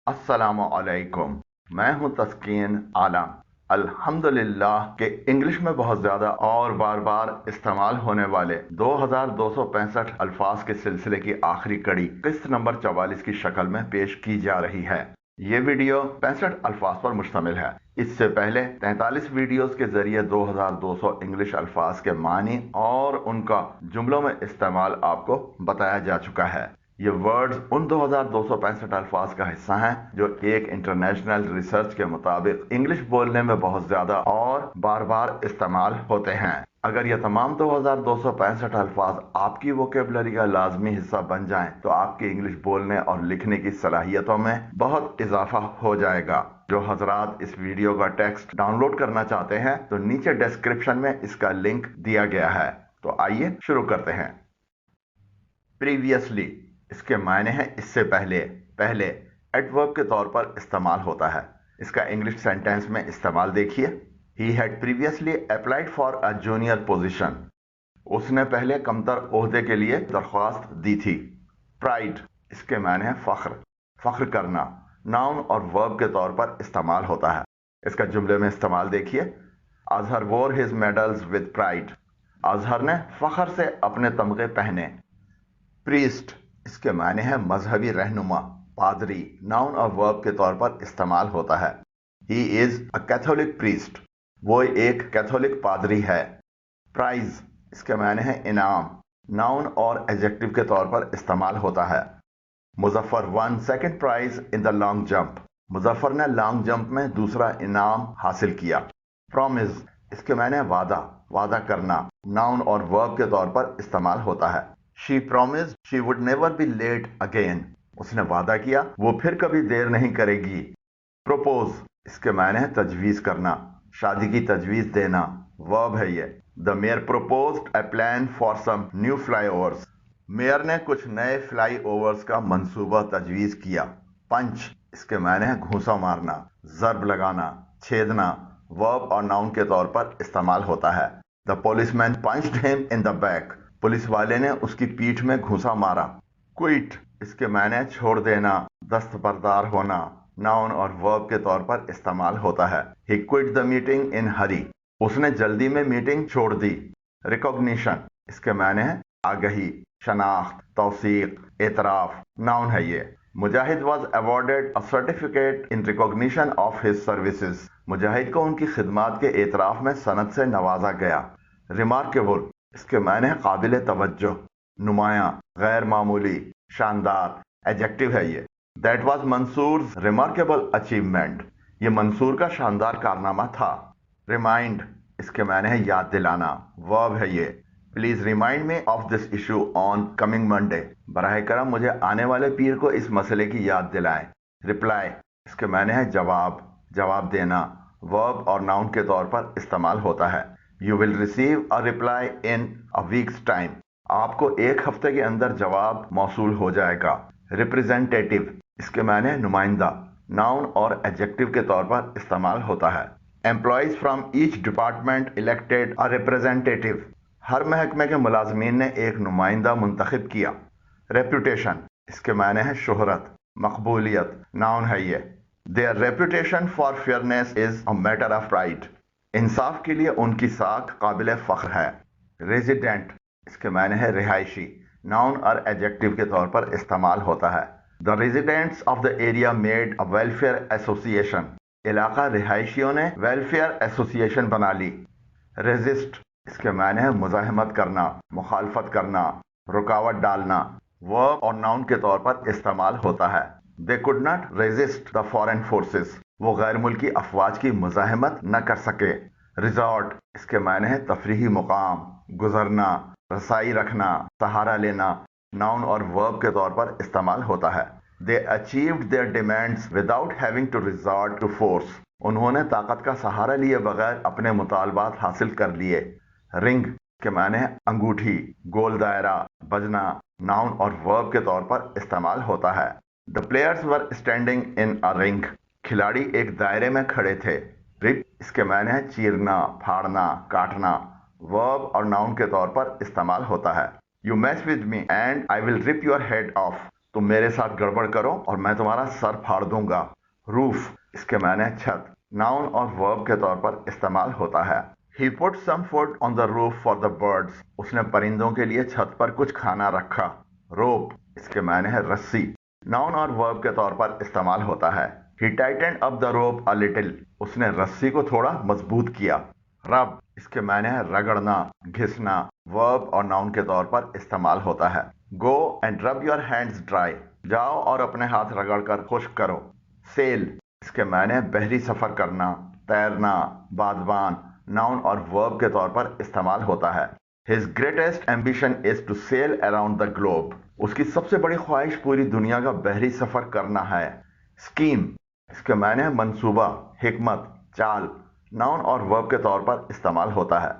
अस्सलामु अलैकुम। मैं हूं तस्कीन आलम। अल्हम्दुलिल्लाह के इंग्लिश में बहुत ज़्यादा और बार बार इस्तेमाल होने वाले 2265 अल्फाज के सिलसिले की आखिरी कड़ी किस्त नंबर 44 की शक्ल में पेश की जा रही है। ये वीडियो 65 अल्फाज पर मुश्तमिल है। इससे पहले 43 वीडियोस के जरिए 2200 इंग्लिश अल्फाज के मानी और उनका जुमलों में इस्तेमाल आपको बताया जा चुका है। ये वर्ड्स उन 2265 अल्फाज का हिस्सा हैं जो एक इंटरनेशनल रिसर्च के मुताबिक इंग्लिश बोलने में बहुत ज्यादा और बार बार इस्तेमाल होते हैं। अगर ये तमाम 2265 अल्फाज आपकी वोकेबलरी का लाजमी हिस्सा बन जाएं तो आपकी इंग्लिश बोलने और लिखने की सलाहियतों में बहुत इजाफा हो जाएगा। जो हजरात इस वीडियो का टेक्स्ट डाउनलोड करना चाहते हैं तो नीचे डिस्क्रिप्शन में इसका लिंक दिया गया है। तो आइए शुरू करते हैं। प्रीवियसली इसके मायने हैं इससे पहले। पहले एडवर्ब के तौर पर इस्तेमाल होता है। इसका इंग्लिश सेंटेंस में इस्तेमाल देखिए। He had previously applied for a junior position. उसने पहले कमतर ओहदे के लिए दरख्वास्त दी थी। प्राइड इसके मायने हैं फख्र, फख्र करना। नाउन और वर्ब के तौर पर इस्तेमाल होता है। इसका जुमले में इस्तेमाल देखिए। अजहर वोर his medals with pride. Azhar ने फख्र से अपने तमगे पहने। प्रीस्ट इसके मायने हैं मजहबी रहनुमा, पादरी। नाउन और वर्ब के तौर पर इस्तेमाल होता है। He is a Catholic priest. वो एक कैथोलिक पादरी है। प्राइज इसके मायने हैं इनाम। नाउन और एडजेक्टिव के तौर पर इस्तेमाल होता है। Muzaffar one second prize in the long jump. Muzaffar ने लॉन्ग जंप में दूसरा इनाम हासिल किया। प्रॉमिस इसके मायने हैं वादा, वादा करना। नाउन और वर्ब के तौर पर इस्तेमाल होता है। She promised she would never be late again। उसने वादा किया वो फिर कभी देर नहीं करेगी। प्रोपोज इसके मायने हैं तजवीज करना, शादी की तजवीज देना। वर्ब है ये। The mayor proposed a plan for some new flyovers। Mayor ने कुछ नए फ्लाई ओवर्स का मंसूबा तजवीज किया। पंच इसके मायने हैं घूंसा मारना, जर्ब लगाना, छेदना। वर्ब और नाउन के तौर पर इस्तेमाल होता है। The policeman punched him in the back. Police वाले ने उसकी पीठ में घूंसा मारा। क्विट इसके मायने छोड़ देना, दस्तबरदार होना। नाउन और वर्ब के तौर पर इस्तेमाल होता है। ही क्विट द मीटिंग इन हरी। उसने जल्दी में मीटिंग छोड़ दी। रिकॉग्निशन इसके मायने हैं आगही, शनाख्त, तौसीक, एतराफ। नाउन है ये। Mujahid was awarded a certificate in recognition of his services. Mujahid को उनकी खिदमात के एतराफ में सनद से नवाजा गया। रिमार्केबल इसके मायने हैं काबिल तवज्जो, नुमायां, गैर मामूली, शानदार। एडजेक्टिव है ये। That was Mansoor remarkable achievement. ये मंसूर का शानदार कारनामा था। रिमाइंड इसके मायने हैं याद दिलाना। वर्ब है ये। Please remind me of this issue on coming Monday. बराह करम मुझे आने वाले पीर को इस मसले की याद दिलाएं। रिप्लाई इसके मायने हैं जवाब, जवाब देना। वर्ब और नाउन के तौर पर इस्तेमाल होता है। You will receive a reply in a weeks time. आपको एक हफ्ते के अंदर जवाब मौसूल हो जाएगा। रिप्रेजेंटेटिव इसके मायने नुमाइंदा। नाउन और एडजेक्टिव के तौर पर इस्तेमाल होता है। Employees from each department elected a representative. हर महकमे के मुलाजमीन ने एक नुमाइंदा मुंतखब किया। रेपुटेशन इसके मायने हैं शोहरत, मकबूलियत। नाउन है ये। Their reputation for fairness is a matter of pride. इंसाफ के लिए उनकी साख काबिल फख्र है। रेजिडेंट इसके मायने है रिहायशी। नाउन और एडजेक्टिव के तौर पर इस्तेमाल होता है। The residents of the area made a welfare association. इलाका रिहायशियों ने वेलफेयर एसोसिएशन बना ली। रेजिस्ट इसके मायने है मुजाहिमत करना, मुखालफत करना, रुकावट डालना। वर्ब और नाउन के तौर पर इस्तेमाल होता है। They could not resist the foreign forces. वो गैर मुल्की अफवाज की मुजाहिमत न कर सके। रिजॉर्ट इसके मायने हैं तफरीही मुकाम, गुजरना, रसाई रखना, सहारा लेना। नाउन और वर्ब के तौर पर इस्तेमाल होता है। They achieved their demands without having to resort to force. उन्होंने ताकत का सहारा लिए बगैर अपने मुतालबात हासिल कर लिए। रिंग के मायने हैं अंगूठी, गोल दायरा, बजना। नाउन और वर्ब के तौर पर इस्तेमाल होता है। The players were standing in a ring. खिलाड़ी एक दायरे में खड़े थे। रिप इसके मायने हैं चीरना, फाड़ना, काटना। वर्ब और नाउन के तौर पर इस्तेमाल होता है। You mess with me and I will rip your head off. तुम मेरे साथ गड़बड़ करो और मैं तुम्हारा सर फाड़ दूंगा। रूफ, इसके माने छत, नाउन और वर्ब के तौर पर इस्तेमाल होता है। He put some food on the roof for the birds. उसने परिंदों के लिए छत पर कुछ खाना रखा। रोप, इसके माने है रस्सी, नाउन और वर्ब के तौर पर इस्तेमाल होता है। He tightened up the rope a little. उसने रस्सी को थोड़ा मजबूत किया। रब, इसके माने है रगड़ना, घिसना, वर्ब और नाउन के तौर पर इस्तेमाल होता है। Go and rub your hands dry. जाओ और अपने हाथ रगड़ कर खुश्क करो। सेल, इसके माने बहरी सफर करना, तैरना, बादबान, नाउन और वर्ब के तौर पर इस्तेमाल होता है। His greatest ambition is to sail around the globe. उसकी सबसे बड़ी ख्वाहिश पूरी दुनिया का बहरी सफर करना है। स्कीम, इसके माने है मंसूबा, हिकमत, चाल, नाउन और वर्ब के तौर पर इस्तेमाल होता है।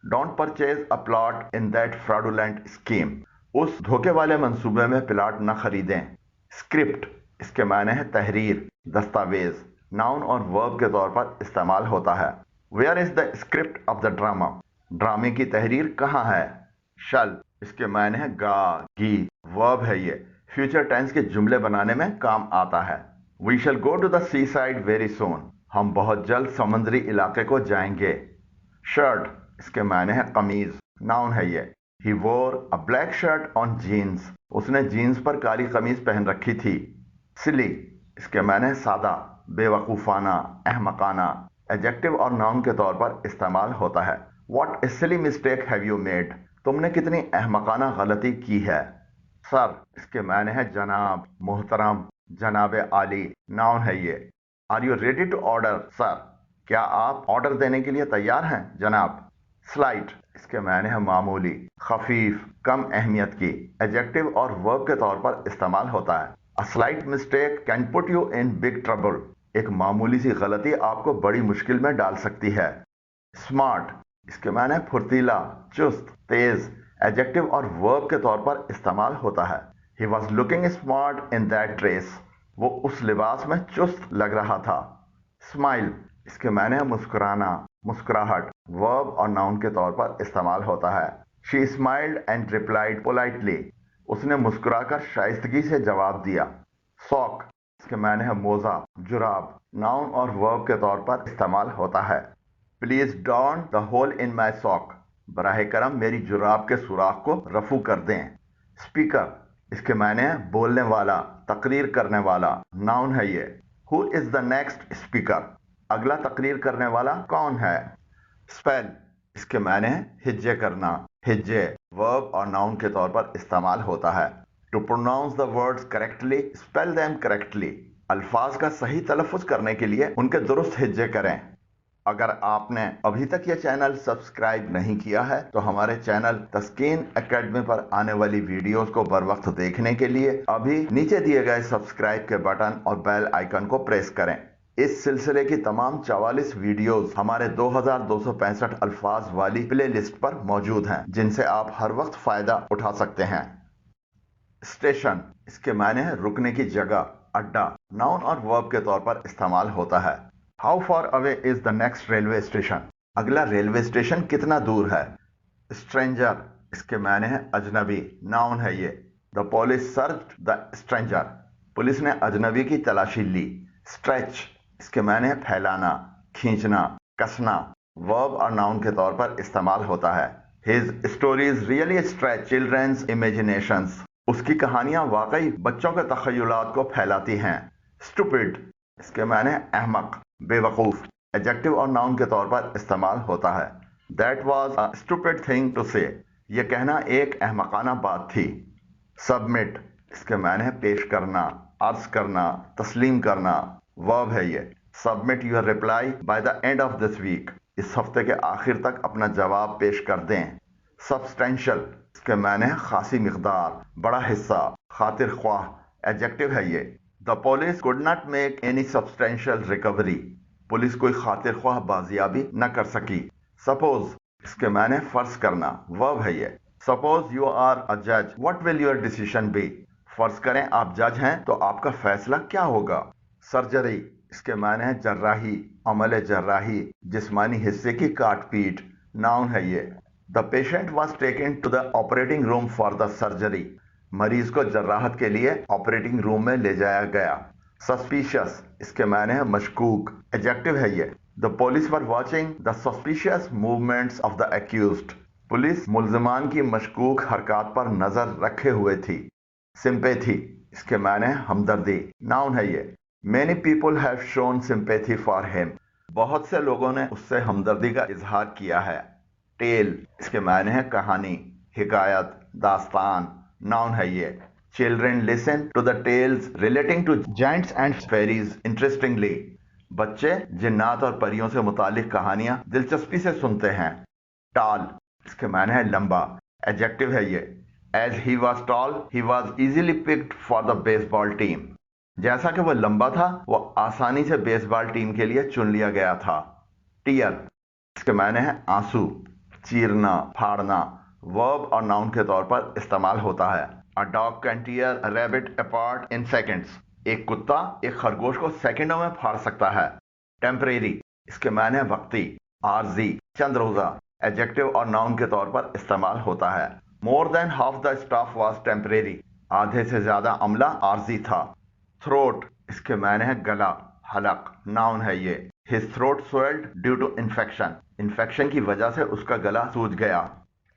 Don't purchase a plot in that fraudulent scheme. उस धोखे वाले मंसूबे में प्लाट न खरीदें। स्क्रिप्ट, इसके माने है तहरीर, दस्तावेज, नाउन और वर्ब के तौर पर इस्तेमाल होता है। Where is the script of the drama? ड्रामे की तहरीर कहाँ है? शल, इसके मायने है गा, गी, वर्ब है ये, फ्यूचर टेंस के जुमले बनाने में काम आता है। We shall go to the seaside very soon. हम बहुत जल्द समुद्री इलाके को जाएंगे। शर्ट, इसके मायने है कमीज, नाउन है ये। He wore a black shirt on jeans. उसने जीन्स पर काली कमीज पहन रखी थी। सिली, इसके मायने है सादा, बेवकूफाना, अहमकाना, एडजेक्टिव और नाउन के तौर पर इस्तेमाल होता है। What a silly mistake have you made? तुमने कितनी अहमकाना गलती की है। सर, इसके मायने है जनाब, मोहतरम, जनाब आली, नाउन है ये। Are you ready to order, sir? क्या आप ऑर्डर देने के लिए तैयार हैं, जनाब? स्लाइट, इसके मायने है मामूली, खफीफ, कम अहमियत की, एडजेक्टिव और वर्ब के तौर पर इस्तेमाल होता है। A slight mistake can put you in big trouble. एक मामूली सी गलती आपको बड़ी मुश्किल में डाल सकती है। स्मार्ट, इसके माने फुर्तीला, चुस्त, तेज, एडजेक्टिव और वर्ब के तौर पर इस्तेमाल होता है। He was looking smart in that dress. वो उस लिबास में चुस्त लग रहा था। स्माइल, इसके माने मुस्कुराना, मुस्कुराहट, वर्ब और नाउन के तौर पर इस्तेमाल होता है। She smiled and replied politely. उसने मुस्कुराकर शाइस्तगी से जवाब दिया। सॉक, इसके माने है मोजा, जुराब, नाउन और वर्ब के तौर पर इस्तेमाल होता है। Please don't the hole in my sock. बराह करम मेरी जुराब के सुराख को रफू कर दें। स्पीकर, इसके माने है बोलने वाला, तकरीर करने वाला, नाउन है ये। Who is the next speaker? अगला तकरीर करने वाला कौन है? स्पेल, इसके माने है हिज्जे करना, हिज्जे, वर्ब और नाउन के तौर पर इस्तेमाल होता है। To pronounce the words correctly, spell them correctly. अल्फाज का सही तलफ़ुज़ करने के लिए उनके दुरुस्त हिज्जे करें। अगर आपने अभी तक ये चैनल सब्सक्राइब नहीं किया है तो हमारे चैनल तस्कीन एकेडमी पर आने वाली वीडियोस को बर वक्त देखने के लिए अभी नीचे दिए गए सब्सक्राइब के बटन और बेल आइकन को प्रेस करें। इस सिलसिले की तमाम 44 वीडियोस हमारे 2265 अल्फाज वाली प्ले लिस्ट पर मौजूद हैं, जिनसे आप हर वक्त फायदा उठा सकते हैं। स्टेशन, इसके मायने है रुकने की जगह, अड्डा, नाउन और वर्ब के तौर पर इस्तेमाल होता है। How far away is the next railway station? अगला रेलवे स्टेशन कितना दूर है? स्ट्रेंजर, इसके मायने है अजनबी, नाउन है ये। The police searched the stranger. Police ने अजनबी की तलाशी ली। स्ट्रेच, इसके मायने है फैलाना, खींचना, कसना, वर्ब और नाउन के तौर पर इस्तेमाल होता है। His stories really stretch children's imaginations. उसकी कहानियां वाकई बच्चों के तखय्युलात को फैलाती हैं। Stupid, इसके मायने अहमक, बेवकूफ, एडजेक्टिव और नाउन के तौर पर इस्तेमाल होता है। That was a stupid thing to say. ये कहना एक अहमकाना बात थी। Submit, इसके मायने है पेश करना, अर्ज करना, तस्लीम करना, वर्ब है ये। Submit your reply by the end of this week. इस हफ्ते के आखिर तक अपना जवाब पेश कर दें। Substantial, इसके मायने है खासी मिकदार, बड़ा हिस्सा, खातिर ख्वाह, एडजेक्टिव है ये। The police could not make any substantial recovery. Police कोई खातिर ख्वाह बाजियाबी न कर सकी। Suppose, इसके मायने फर्ज करना, वर्ब है ये। Suppose you are a judge. What will your decision be? फर्ज करें आप जज हैं तो आपका फैसला क्या होगा? सर्जरी, इसके मायने है जर्राही, अमल जर्राही, जिस्मानी हिस्से की काट पीट, नाउन है ये। The patient was taken to the operating room for the surgery. मरीज को जर्राहत के लिए ऑपरेटिंग रूम में ले जाया गया। सस्पिशियस इसके माने है मशकूक, एडजेक्टिव है ये। The police were watching the suspicious movements of the accused. Police मुल्जिमान की मशकूक हरकत पर नजर रखे हुए थी। सिंपैथी इसके माने हमदर्दी, नाउन है ये। Many people have shown sympathy for him. बहुत से लोगों ने उससे हमदर्दी का इजहार किया है। टेल इसके माने है कहानी, हिकायत, दास्तान, नाउन है ये। Children listen to the tales relating to giants and fairies interestingly. बच्चे जिन्नात और परियों से मुतालिक कहानियां दिलचस्पी से सुनते हैं। टॉल इसके माने है लंबा, एडजेक्टिव है ये। As he was tall he was easily picked for the baseball team. जैसा कि वह लंबा था वो आसानी से बेसबॉल टीम के लिए चुन लिया गया था। टीयर इसके माने है आंसू, चीरना, फाड़ना। वर्ब और नाउन के तौर पर इस्तेमाल होता है। A dog can tear a rabbit apart in seconds. एक कुत्ता एक खरगोश को सेकंडों में फाड़ सकता है। टेम्परेरी इसके माने है वक्ती, आरजी, चंद रोजा। एडजेक्टिव और नाउन के तौर पर इस्तेमाल होता है। More than half the staff was temporary. आधे से ज्यादा अमला आरजी था। थ्रोट इसके माने है गला, हलक, नाउन है ये। His throat swelled due to infection. Infection की वजह से उसका गला सूज गया।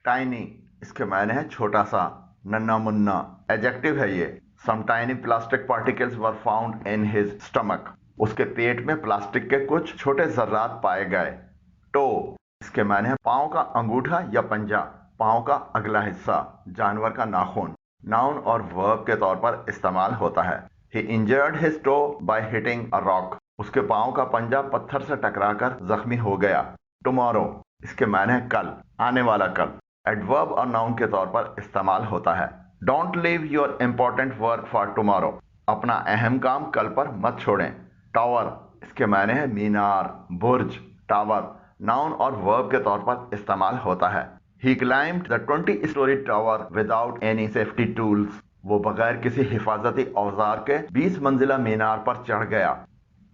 टाइनी इसके माने है छोटा सा, नन्ना मुन्ना। एडजेक्टिव है ये। Some tiny plastic particles were found in his stomach. उसके पेट में प्लास्टिक के कुछ छोटे जर्रात पाए गए। टो इसके माने है पांव का अंगूठा या पंजा, पांव का अगला हिस्सा, जानवर का नाखून। नाउन और वर्ब के तौर पर इस्तेमाल होता है। He injured his toe by hitting a rock. उसके पांव का पंजा पत्थर से टकराकर जख्मी हो गया। Tomorrow इसके माने है कल, आने वाला कल। एडवर्ब और नाउन के तौर पर इस्तेमाल होता है। Don't leave your important work for tomorrow. अपना अहम काम कल पर मत छोड़ें। टावर इसके माने है मीनार, बुर्ज, टावर। नाउन और वर्ब के तौर पर इस्तेमाल होता है। He climbed the 20-story tower without any safety tools. वो बगैर किसी हिफाजती औजार के 20 मंजिला मीनार पर चढ़ गया।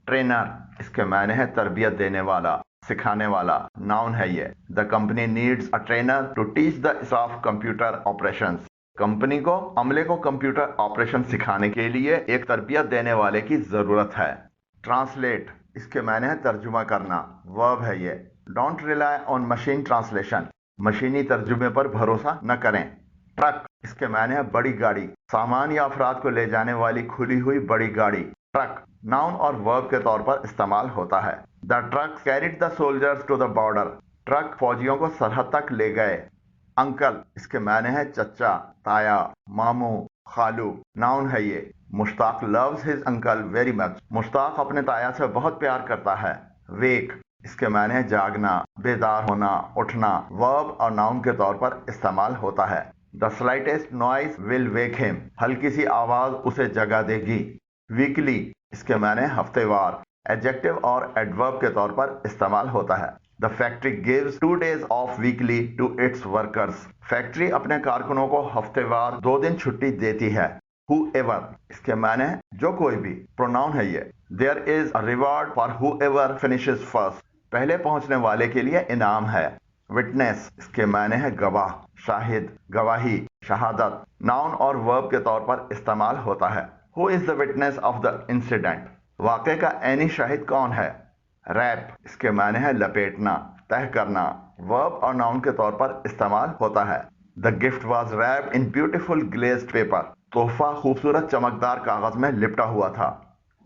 ट्रेनर इसके माने है तरबियत देने वाला, सिखाने वाला। नाउन है ये। The company needs a trainer to teach the staff computer operations. Company को अमले को कंप्यूटर ऑपरेशन सिखाने के लिए एक तरबियत देने वाले की जरूरत है। ट्रांसलेट इसके माने है तर्जुमा करना, वर्ब है ये। Don't rely on machine translation. मशीनी तर्जुमे पर भरोसा न करें। ट्रक इसके माने है बड़ी गाड़ी, सामान या अफराद को ले जाने वाली खुली हुई बड़ी गाड़ी। ट्रक नाउन और वर्ब के तौर पर इस्तेमाल होता है। The truck carried the soldiers to the border. Truck फौजियों को सरहद तक ले गए। अंकल इसके माने है चचा, ताया, मामू, खालू। नाउन है ये। Mushtaq loves his uncle very much. Mushtaq अपने ताया से बहुत प्यार करता है। वेक इसके माने है जागना, बेदार होना, उठना। वर्ब और नाउन के तौर पर इस्तेमाल होता है। The slightest noise will wake him. हल्की सी आवाज उसे जगा देगी। वीकली इसके माने हफ्तेवार। एडजेक्टिव और एडवर्ब के तौर पर इस्तेमाल होता है। The factory gives 2 days off weekly to its workers. Factory अपने कारकुनों को हफ्तेवार 2 दिन छुट्टी देती है। Whoever इसके माने जो कोई भी, प्रोनाउन है ये। There is a reward for whoever finishes first. पहले पहुंचने वाले के लिए इनाम है। विटनेस इसके माने है गवाह, शाहिद, गवाही, शहादत। नाउन और वर्ब के तौर पर इस्तेमाल होता है। Who is the witness of the incident? वाक़े का ऐनी शाहिद कौन है? रैप इसके माने है लपेटना, तह करना। वर्ब और नाउन के तौर पर इस्तेमाल होता है। The gift was wrapped in beautiful glazed paper. तोहफा खूबसूरत चमकदार कागज में लिपटा हुआ था।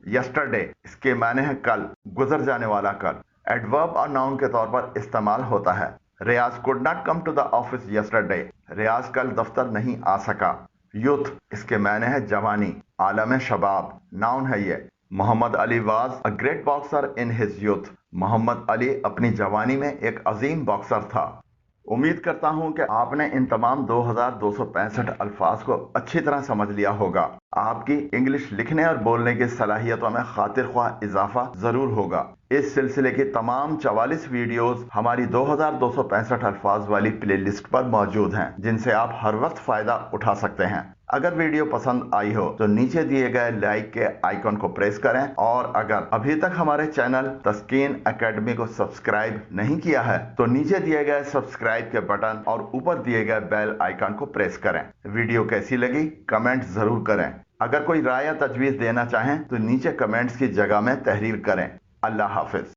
यस्टरडे इसके माने है कल, गुजर जाने वाला कल। एडवर्ब और नाउन के तौर पर इस्तेमाल होता है। Riaz could not come to the office yesterday. Riaz कल दफ्तर नहीं आ सका। यूथ इसके माने है जवानी, आलम शबाब। नाउन है ये। Muhammad Ali was a great boxer in his youth. Muhammad Ali अपनी जवानी में एक अजीम बॉक्सर था। उम्मीद करता हूं कि आपने इन तमाम 2265 अल्फाज को अच्छी तरह समझ लिया होगा। आपकी इंग्लिश लिखने और बोलने की सलाहियतों में खातिर ख्वाह इजाफा जरूर होगा। इस सिलसिले की तमाम 44 वीडियोस हमारी 2265 अल्फाज वाली प्लेलिस्ट पर मौजूद हैं, जिनसे आप हर वक्त फायदा उठा सकते हैं। اگر ویڈیو پسند آئی ہو تو نیچے دیے گئے لائک کے آئیکن کو پریس کریں، اور اگر ابھی تک ہمارے چینل تسکین اکیڈمی کو سبسکرائب نہیں کیا ہے تو نیچے دیے گئے سبسکرائب کے بٹن اور اوپر دیے گئے بیل آئیکن کو پریس کریں۔ ویڈیو کیسی لگی کمنٹ ضرور کریں۔ اگر کوئی رائے یا تجویز دینا چاہیں تو نیچے کمنٹس کی جگہ میں تحریر کریں۔ اللہ حافظ۔